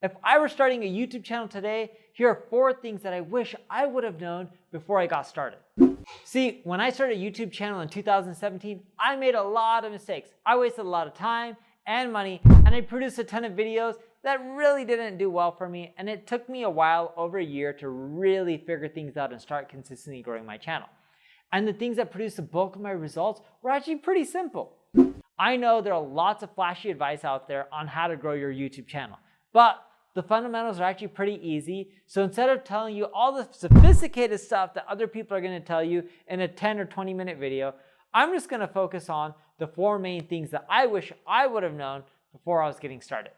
If I were starting a YouTube channel today, here are 4 things that I wish I would have known before I got started. See, when I started a YouTube channel in 2017, I made a lot of mistakes. I wasted a lot of time and money, and I produced a ton of videos that really didn't do well for me, and it took me a while, over a year, to really figure things out and start consistently growing my channel. And the things that produced the bulk of my results were actually pretty simple. I know there are lots of flashy advice out there on how to grow your YouTube channel, but the fundamentals are actually pretty easy. So instead of telling you all the sophisticated stuff that other people are going to tell you in a 10 or 20-minute video, I'm just going to focus on the 4 main things that I wish I would have known before I was getting started.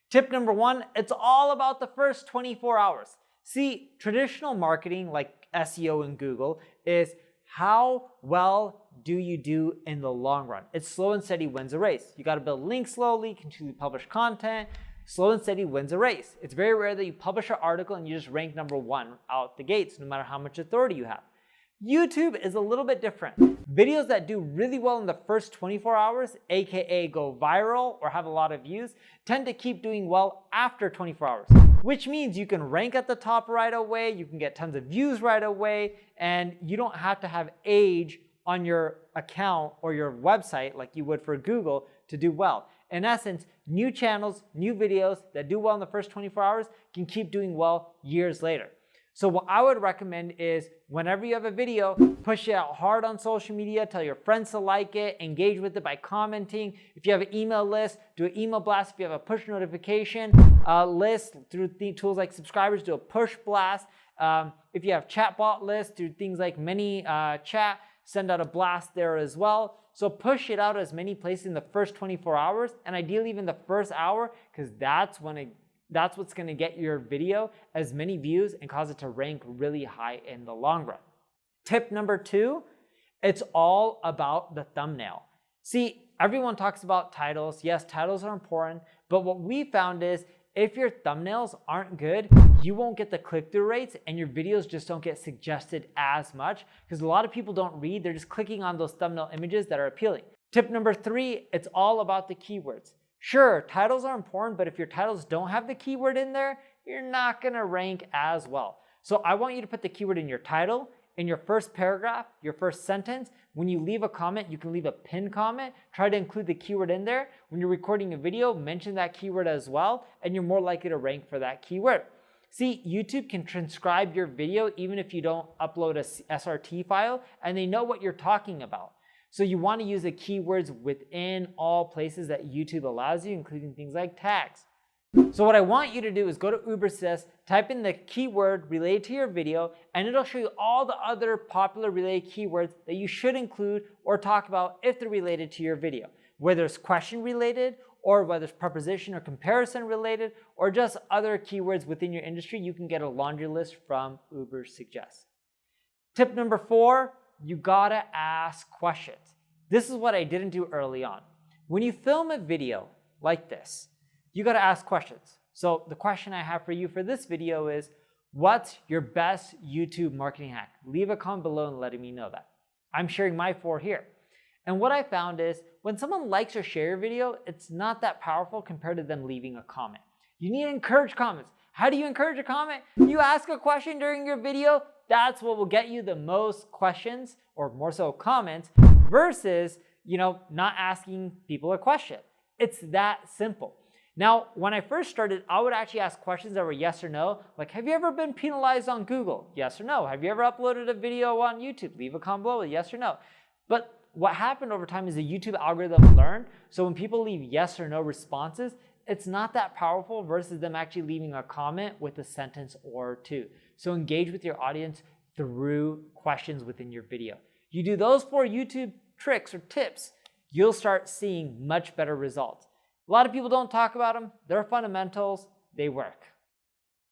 Tip number 1, it's all about the first 24 hours. See, traditional marketing like SEO in Google is how well do you do in the long run. It's slow and steady wins the race. You got to build links slowly, continually publish content. Slow and steady wins a race. It's very rare that you publish an article and you just rank number 1 out the gates, no matter how much authority you have. YouTube is a little bit different. Videos that do really well in the first 24 hours, aka go viral or have a lot of views, tend to keep doing well after 24 hours, which means you can rank at the top right away, you can get tons of views right away, and you don't have to have age on your account or your website like you would for Google to do well. In essence, new channels, new videos that do well in the first 24 hours can keep doing well years later. So what I would recommend is whenever you have a video, push it out hard on social media, tell your friends to like it, engage with it by commenting. If you have an email list, do an email blast. If you have a push notification list through tools like subscribers, do a push blast. If you have chatbot lists through things like ManyChat, send out a blast there as well. So push it out as many places in the first 24 hours and ideally even the first hour, because that's what's going to get your video as many views and cause it to rank really high in the long run. Tip number 2, it's all about the thumbnail. See, everyone talks about titles. Yes, titles are important, but what we found is if your thumbnails aren't good, you won't get the click-through rates and your videos just don't get suggested as much because a lot of people don't read. They're just clicking on those thumbnail images that are appealing. Tip number 3, it's all about the keywords. Sure, titles are important, but if your titles don't have the keyword in there, you're not going to rank as well. So I want you to put the keyword in your title, in your first paragraph, your first sentence. When you leave a comment, you can leave a pinned comment. Try to include the keyword in there. When you're recording a video, mention that keyword as well, and you're more likely to rank for that keyword. See, YouTube can transcribe your video even if you don't upload a SRT file, and they know what you're talking about. So you want to use the keywords within all places that YouTube allows you, including things like tags. So what I want you to do is go to Ubersys, type in the keyword related to your video, and it'll show you all the other popular related keywords that you should include or talk about if they're related to your video. Whether it's question related, or whether it's preposition or comparison related, or just other keywords within your industry, you can get a laundry list from Ubersuggest. Tip number 4, you gotta ask questions. This is what I didn't do early on. When you film a video like this, you gotta ask questions. So the question I have for you for this video is, what's your best YouTube marketing hack? Leave a comment below and let me know that. I'm sharing my 4 here. And what I found is when someone likes or shares your video, it's not that powerful compared to them leaving a comment. You need to encourage comments. How do you encourage a comment? You ask a question during your video. That's what will get you the most questions, or more so comments, versus, not asking people a question. It's that simple. Now, when I first started, I would actually ask questions that were yes or no. Like, have you ever been penalized on Google? Yes or no. Have you ever uploaded a video on YouTube? Leave a comment below with yes or no. But what happened over time is the YouTube algorithm learned. So when people leave yes or no responses, it's not that powerful versus them actually leaving a comment with a sentence or 2. So engage with your audience through questions within your video. You do those 4 YouTube tricks or tips, you'll start seeing much better results. A lot of people don't talk about them. They're fundamentals. They work.